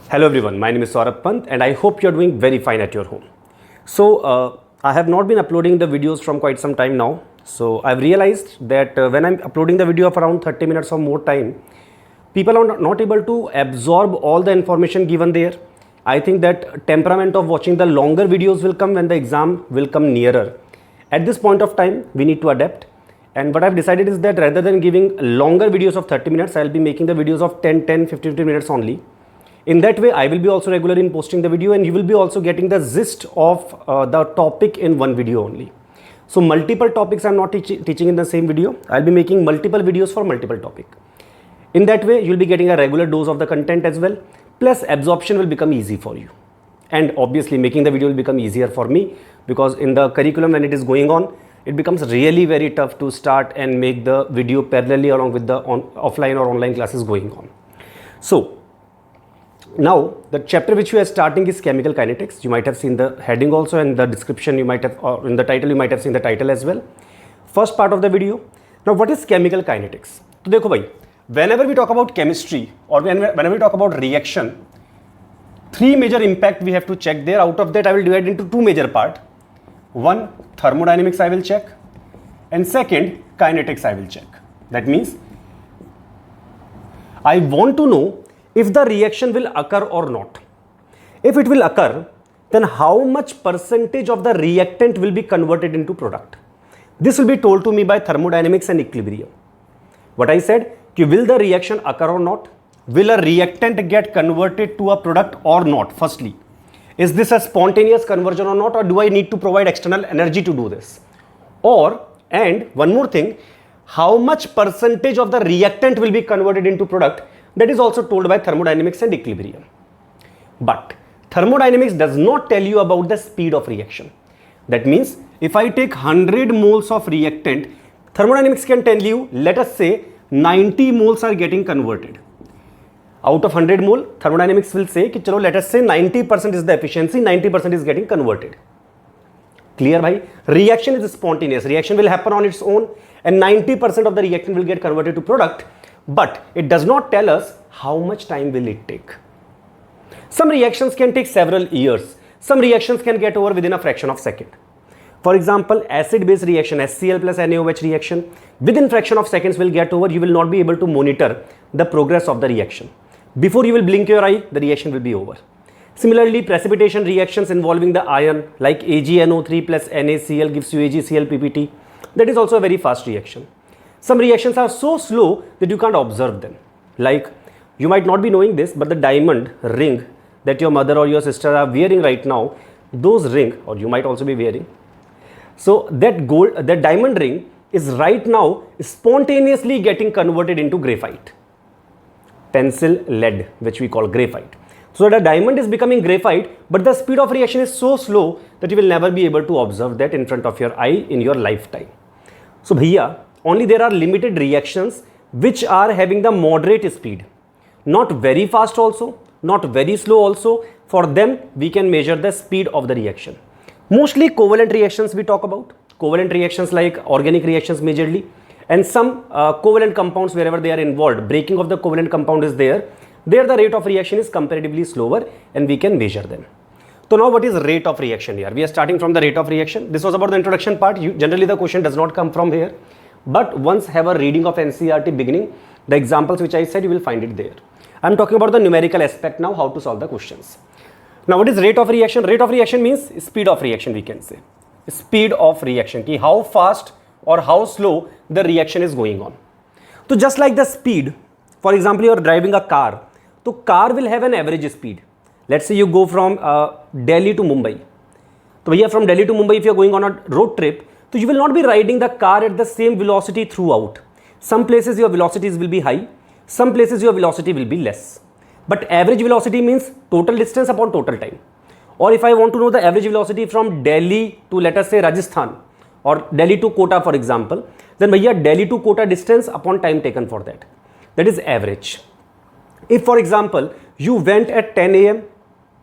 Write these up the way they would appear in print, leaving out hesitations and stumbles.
Hello everyone, my name is Saurabh Pant and I hope you're doing very fine at your home. I have not been uploading the videos from quite some time now. So I've realized that when I'm uploading the video of around 30 minutes or more time, people are not able to absorb all the information given there. I think that temperament of watching the longer videos will come when the exam will come nearer. At this point of time, we need to adapt. And what I've decided is that rather than giving longer videos of 30 minutes, I'll be making the videos of 10, 15 minutes only. In that way, I will be also regular in posting the video and you will be also getting the gist of the topic in one video only. So multiple topics I'm not teaching in the same video. I'll be making multiple videos for multiple topic. In that way, you'll be getting a regular dose of the content as well. Plus absorption will become easy for you. And obviously making the video will become easier for me because in the curriculum when it is going on, it becomes really very tough to start and make the video parallelly along with the offline or online classes going on. So now the chapter which we are starting is chemical kinetics. You might have seen the heading also and the description you might have, or in the title you might have seen the title as well. First part of the video. Now what is chemical kinetics? So देखो भाई, whenever we talk about chemistry or whenever we talk about reaction, three major impact we have to check there. Out of that I will divide into two major part. One, thermodynamics I will check, and second, kinetics I will check. That means I want to know if the reaction will occur or not. If it will occur, then how much percentage of the reactant will be converted into product? This will be told to me by thermodynamics and equilibrium. What I said, will the reaction occur or not? Will a reactant get converted to a product or not? Firstly, is this a spontaneous conversion or not, or do I need to provide external energy to do this? And one more thing, how much percentage of the reactant will be converted into product? That is also told by thermodynamics and equilibrium. But thermodynamics does not tell you about the speed of reaction. That means if I take 100 moles of reactant, thermodynamics can tell you, let us say 90 moles are getting converted. Out of 100 mole, thermodynamics will say, chalo, let us say 90% is the efficiency, 90% is getting converted. Clear, bhai? Reaction is spontaneous. Reaction will happen on its own and 90% of the reactant will get converted to product. But it does not tell us how much time will it take. Some reactions can take several years. Some reactions can get over within a fraction of a second. For example, acid-base reaction, HCl plus NaOH reaction, within fraction of seconds will get over. You will not be able to monitor the progress of the reaction. Before you will blink your eye, the reaction will be over. Similarly, precipitation reactions involving the iron like AgNO3 plus NaCl gives you AgCl-PPT. That is also a very fast reaction. Some reactions are so slow that you can't observe them. Like, you might not be knowing this, but the diamond ring that your mother or your sister are wearing right now, those ring, or you might also be wearing. So that diamond ring is right now spontaneously getting converted into graphite. Pencil lead, which we call graphite. So the diamond is becoming graphite, but the speed of reaction is so slow that you will never be able to observe that in front of your eye in your lifetime. So bhaiya, only there are limited reactions which are having the moderate speed. Not very fast also, not very slow also. For them, we can measure the speed of the reaction. Mostly covalent reactions we talk about. Covalent reactions like organic reactions majorly. And some covalent compounds wherever they are involved, breaking of the covalent compound is there. There the rate of reaction is comparatively slower and we can measure them. So now what is rate of reaction here? We are starting from the rate of reaction. This was about the introduction part. Generally the question does not come from here. But once have a reading of NCERT beginning, the examples which I said, you will find it there. I am talking about the numerical aspect now, how to solve the questions. Now what is rate of reaction? Rate of reaction means speed of reaction, we can say. Speed of reaction, ki how fast or how slow the reaction is going on. So just like the speed, for example, you are driving a car. So car will have an average speed. Let's say you go from Delhi to Mumbai. So here from Delhi to Mumbai, if you are going on a road trip, so you will not be riding the car at the same velocity throughout. Some places your velocities will be high, some places your velocity will be less. But average velocity means total distance upon total time. Or if I want to know the average velocity from Delhi to, let us say, Rajasthan or Delhi to Kota, for example, then bhaiya Delhi to Kota distance upon time taken for that. That is average. If, for example, you went at 10 a.m.,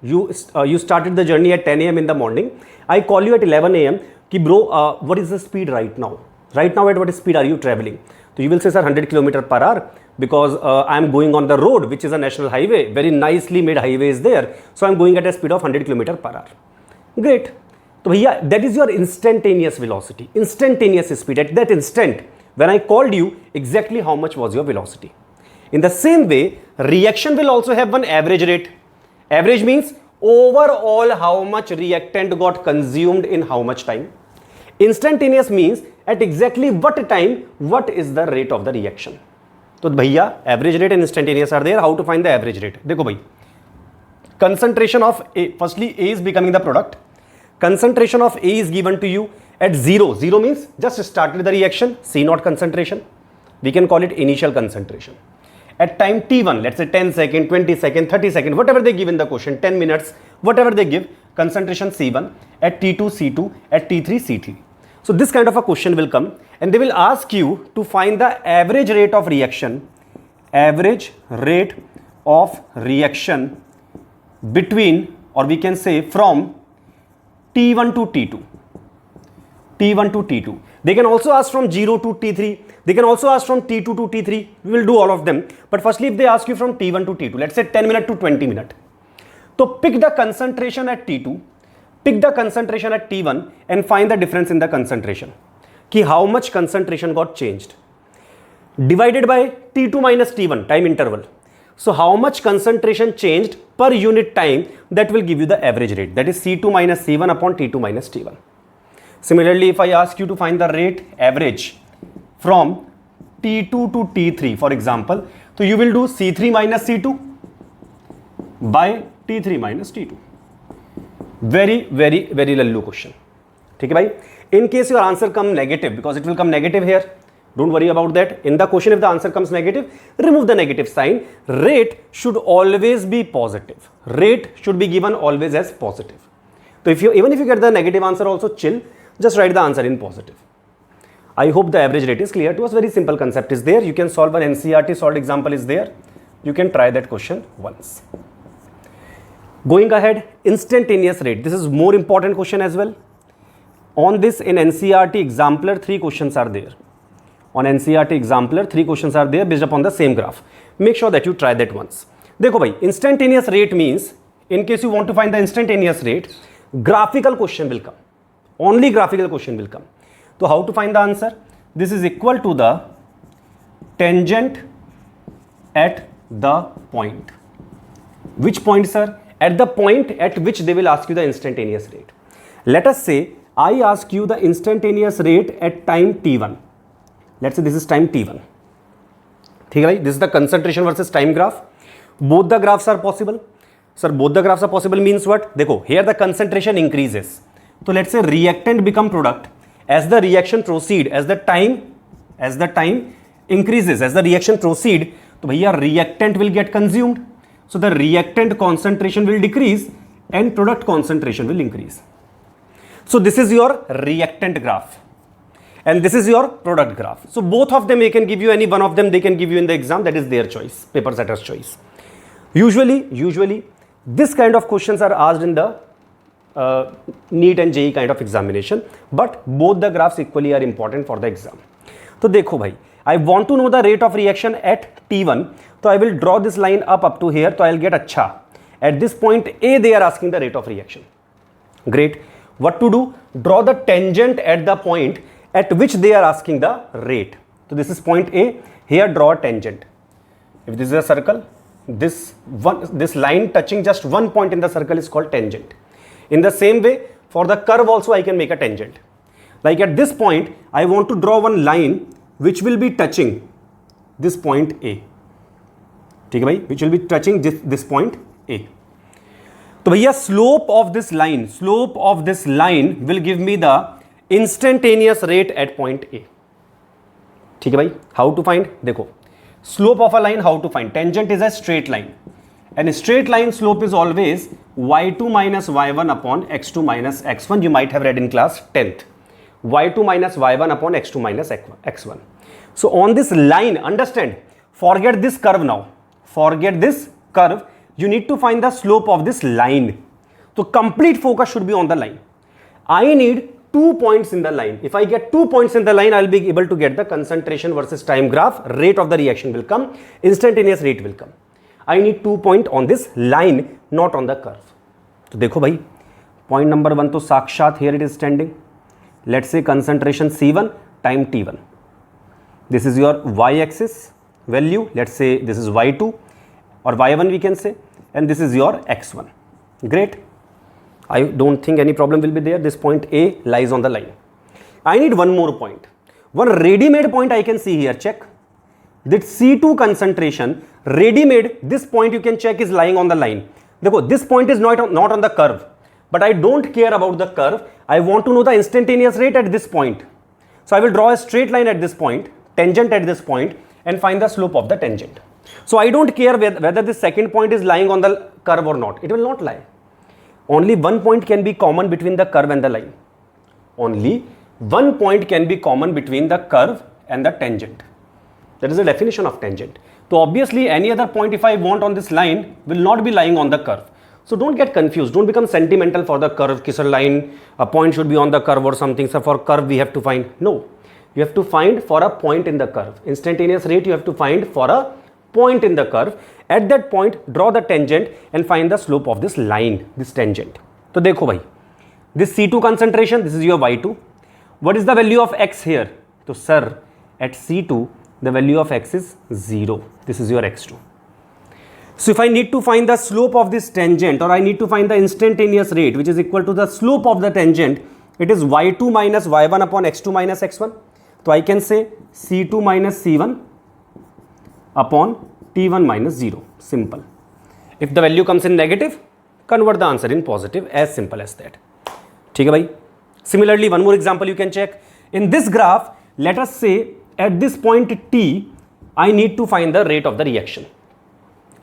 you started the journey at 10 a.m. in the morning, I call you at 11 a.m. Ki bro, what is the speed right now? Right now at what speed are you traveling? तो you will say, sir, 100 kilometer per hour because I am going on the road which is a national highway, very nicely made highway is there, so I am going at a speed of 100 kilometer per hour. Great. तो भैया that is your instantaneous velocity, instantaneous speed. At that instant when I called you, exactly how much was your velocity. In the same way, reaction will also have one average rate. Average means overall how much reactant got consumed in how much time. Instantaneous means at exactly what time, what is the rate of the reaction. तो भैया average rate and instantaneous are there. How to find the average rate? देखो भाई, concentration of A, firstly A is becoming the product. Concentration of A is given to you at 0. 0 means just started the reaction, C naught concentration. We can call it initial concentration. At time t1, let's say 10 second, 20 second, 30 second, whatever they give in the question, 10 minutes, whatever they give, concentration C1, at t2 C2, at t3 C3. So this kind of a question will come and they will ask you to find the average rate of reaction between, or we can say from T1 to T2. T1 to T2. They can also ask from 0 to T3. They can also ask from T2 to T3. We will do all of them. But firstly, if they ask you from T1 to T2, let's say 10 minute to 20 minute. So pick the concentration at T2, pick the concentration at T1 and find the difference in the concentration. Ki how much concentration got changed. Divided by T2 minus T1, time interval. So how much concentration changed per unit time, that will give you the average rate. That is C2 minus C1 upon T2 minus T1. Similarly, if I ask you to find the rate average from T2 to T3, for example, so you will do C3 minus C2 by T3 minus T2. Very lallu question. ठीक है भाई? In case your answer come negative, because it will come negative here, don't worry about that. In the question, if the answer comes negative, remove the negative sign. Rate should always be positive. Rate should be given always as positive. So even if you get the negative answer also, chill. Just write the answer in positive. I hope the average rate is clear to us. Very simple concept is there. You can solve an NCERT solved example is there. You can try that question once. Going ahead, instantaneous rate. This is more important question as well. On this in NCERT exemplar, 3 questions are there. On NCERT exemplar, 3 questions are there based upon the same graph. Make sure that you try that once. देखो भाई, instantaneous rate means, in case you want to find the instantaneous rate, graphical question will come. Only graphical question will come. So how to find the answer? This is equal to the tangent at the point. Which point, sir? At the point at which they will ask you the instantaneous rate. Let us say I ask you the instantaneous rate at time t1. Let's say this is time t1. This is the concentration versus time graph. Both the graphs are possible. Sir, both the graphs are possible means what? Dekho, here the concentration increases. So let's say reactant become product. As the reaction proceed, as the time increases, as the reaction proceed, so bhaiya reactant will get consumed. So the reactant concentration will decrease and product concentration will increase. So this is your reactant graph and this is your product graph. So both of them, they can give you any one of them, they can give you in the exam. That is their choice, paper setter's choice. Usually this kind of questions are asked in the NEET and JEE kind of examination, but both the graphs equally are important for the exam. So dekho bhai, I want to know the rate of reaction at T1, so I will draw this line up to here, so I will get acha. At this point A, they are asking the rate of reaction. Great. What to do? Draw the tangent at the point at which they are asking the rate. So this is point A. Here draw a tangent. If this is a circle, this line touching just one point in the circle is called tangent. In the same way, for the curve also I can make a tangent. Like at this point, I want to draw one line which will be touching this point A. Which will be touching this point A. So bhaiya, slope of this line will give me the instantaneous rate at point A. How to find? Dekho. Slope of a line, how to find? Tangent is a straight line. And a straight line slope is always y2 minus y1 upon x2 minus x1. You might have read in class 10th. y2 minus y1 upon x2 minus x1. So on this line, understand, forget this curve now. Forget this curve. You need to find the slope of this line. So complete focus should be on the line. I need 2 points in the line. If I get 2 points in the line, I'll be able to get the concentration versus time graph. Rate of the reaction will come, instantaneous rate will come. I need 2 points on this line, not on the curve. तो देखो भाई, point number 1 तो साक्षात here it is standing. Let's say concentration C1 time T1. This is your y-axis value. Let's say this is y2 or y1 we can say, and this is your x1. Great. I don't think any problem will be there. This point A lies on the line. I need one more point. One ready-made point I can see here. Check. That C2 concentration, ready-made, this point you can check is lying on the line. देखो, this point is not on the curve. But I don't care about the curve. I want to know the instantaneous rate at this point. So I will draw a straight line at this point, tangent at this point, and find the slope of the tangent. So I don't care whether this second point is lying on the curve or not. It will not lie. Only one point can be common between the curve and the line. Only one point can be common between the curve and the tangent. That is the definition of tangent. So obviously any other point if I want on this line will not be lying on the curve. So don't get confused. Don't become sentimental for the curve. Kisar line, a point should be on the curve or something. So for curve we have to find. No. You have to find for a point in the curve. Instantaneous rate you have to find for a point in the curve. At that point, draw the tangent and find the slope of this line, this tangent. So देखो भाई, this C2 concentration, this is your Y2. What is the value of X here? So sir, at C2, the value of X is 0. This is your X2. So if I need to find the slope of this tangent, or I need to find the instantaneous rate, which is equal to the slope of the tangent, it is Y2 minus Y1 upon X2 minus X1. So I can say C2 minus C1 upon T1 minus 0. Simple. If the value comes in negative, convert the answer in positive. As simple as that. ठीक है भाई. Similarly, one more example you can check. In this graph, let us say at this point T, I need to find the rate of the reaction.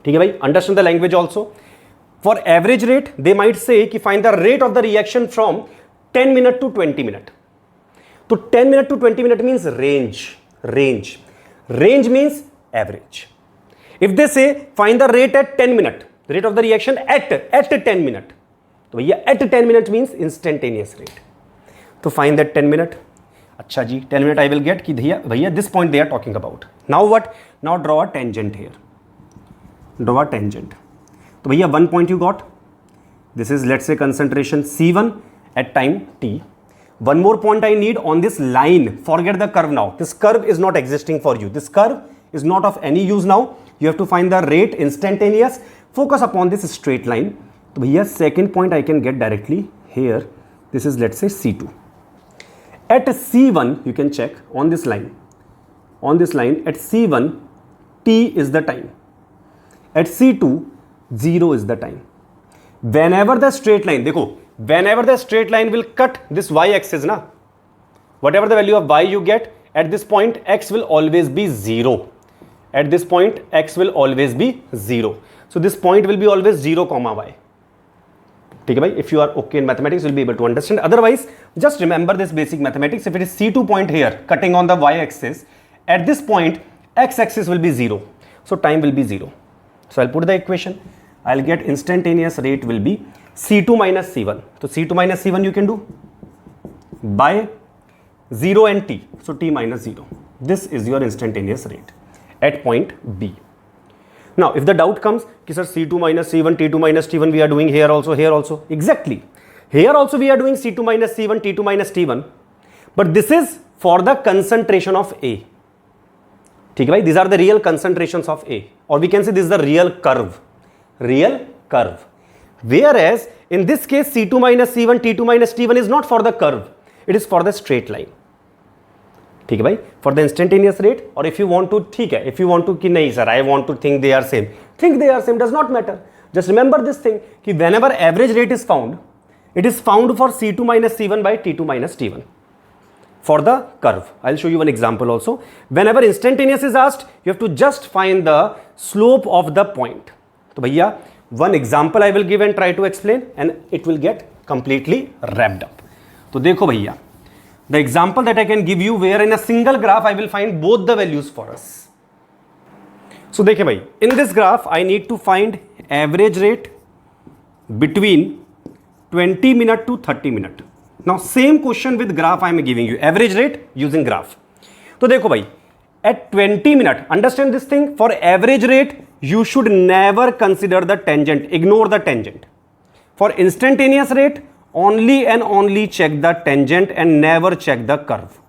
ठीक है भाई. Understand the language also. For average rate, they might say कि find the rate of the reaction from 10 minute to 20 minute. So 10 minute to 20 minute means range. Range. Range means average. If they say find the rate at 10 minute, rate of the reaction at 10 minute. So भैया at 10 minute means instantaneous rate. So find that 10 minute. अच्छा जी, 10 minute I will get कि भैया this point they are talking about. Now what? Now draw a tangent here. Draw a tangent. So भैया one point you got. This is let's say concentration C1 at time T. One more point I need on this line. Forget the curve now. This curve is not existing for you. This curve is not of any use now. You have to find the rate instantaneous. Focus upon this straight line. So here second point I can get directly here. This is let's say C2. At C1 you can check on this line. On this line at C1 T is the time. At C2 0 is the time. Whenever the straight line, देखो, whenever the straight line will cut this y-axis na, whatever the value of y you get at this point x will always be 0. At this point x will always be 0. So this point will be always 0 comma y. ठीक है भाई, if you are okay in mathematics, you will be able to understand. Otherwise, just remember this basic mathematics. If it is C2 point here, cutting on the y-axis, at this point, x-axis will be 0. So time will be 0. So I'll put the equation. I'll get instantaneous rate will be C2 minus C1. So C2 minus C1 you can do by 0 and T. So T minus 0. This is your instantaneous rate at point B. Now, if the doubt comes, कि sir C2 minus C1, T2 minus T1 we are doing here also. Exactly. Here also we are doing C2 minus C1, T2 minus T1. But this is for the concentration of A. ठीक है भाई, these are the real concentrations of A. Or we can say this is the real curve. Real curve. Whereas in this case C2 minus C1, T2 minus T1 is not for the curve. It is for the straight line. ठीक है भाई, for the instantaneous rate. Or if you want to, ठीक है, if you want to कि नहीं sir, I want to think they are same. Think they are same does not matter. Just remember this thing कि whenever average rate is found, it is found for C2 minus C1 by T2 minus T1. For the curve, I'll show you one example also. Whenever instantaneous is asked, you have to just find the slope of the point. तो भैया one example I will give and try to explain and it will get completely wrapped up. तो देखो भैया, the example that I can give you where in a single graph I will find both the values for us. So देखिए भाई, in this graph I need to find average rate between 20 minute to 30 minute. Now same question with graph I am giving you, average rate using graph. तो देखो भाई, at 20 minute, understand this thing, for average rate you should never consider the tangent, ignore the tangent. For instantaneous rate only and only check the tangent and never check the curve.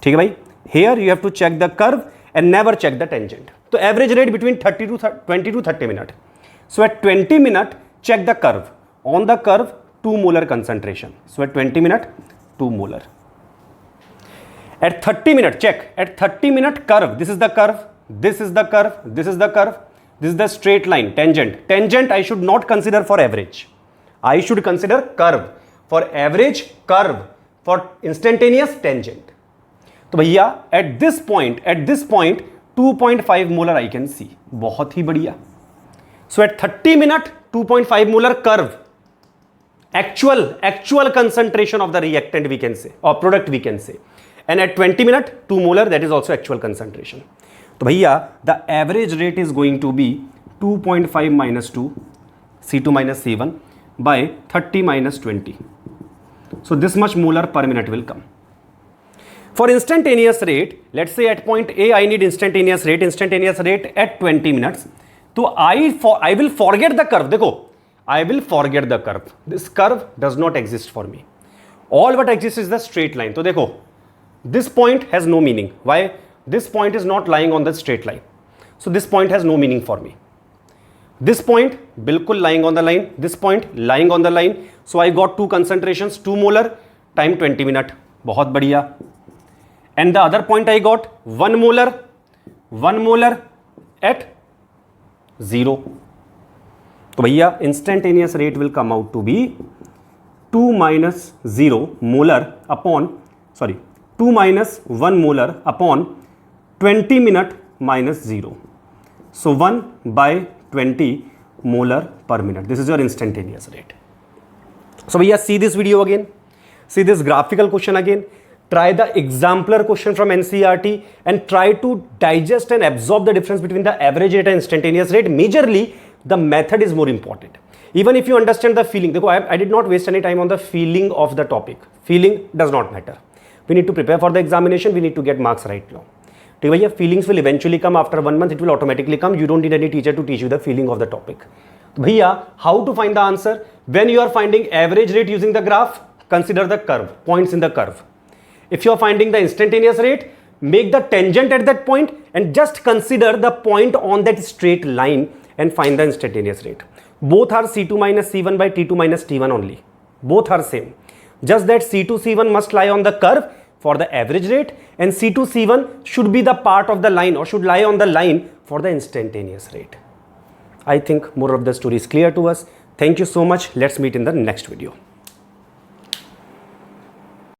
ठीक है भाई, here you have to check the curve and never check the tangent. तो average rate between 20 to 30 minute. So at 20 minute check the curve, on the curve 2 molar concentration. So at 20 minute 2 molar. At 30 minute check, at 30 minute curve, this is the curve, this is the curve, this is the curve, this is the straight line, tangent. Tangent I should not consider for average, I should consider curve. For average curve, for instantaneous tangent. तो भैया at this point 2.5 molar I can see, बहुत ही बढ़िया. So at 30 minute 2.5 molar curve, actual concentration of the reactant we can say, or product we can say. And at 20 minute 2 molar, that is also actual concentration. तो भैया the average rate is going to be 2.5 minus 2 C2 minus C1 by 30 minus 20. So this much molar per minute will come. For instantaneous rate, let's say at point A I need instantaneous rate at 20 minutes. So I will forget the curve. देखो, I will forget the curve. This curve does not exist for me. All what exists is the straight line. तो देखो, this point has no meaning. Why? This point is not lying on the straight line. So this point has no meaning for me. This point bilkul lying on the line. This point lying on the line. So I got two concentrations, 2 molar, time 20 minute. बहुत बढ़िया. And the other point I got 1 molar at 0. तो भैया instantaneous rate will come out to be 2 minus 0 molar upon, sorry, 2 minus 1 molar upon 20 minute minus 0. So 1 by 20 molar per minute. This is your instantaneous rate. So भैया see this video again. See this graphical question again. Try the exemplar question from NCERT and try to digest and absorb the difference between the average rate and instantaneous rate. Majorly, the method is more important. Even if you understand the feeling, I did not waste any time on the feeling of the topic. Feeling does not matter. We need to prepare for the examination. We need to get marks right now. ठीक भैया, feelings will eventually come after 1 month. It will automatically come. You don't need any teacher to teach you the feeling of the topic. तो भैया, how to find the answer? When you are finding average rate using the graph, consider the curve, points in the curve. If you are finding the instantaneous rate, make the tangent at that point and just consider the point on that straight line and find the instantaneous rate. Both are C2 minus C1 by T2 minus T1 only. Both are same. Just that C2 C1 must lie on the curve for the average rate and C2 C1 should be the part of the line or should lie on the line for the instantaneous rate. I think more of the story is clear to us. Thank you so much. Let's meet in the next video.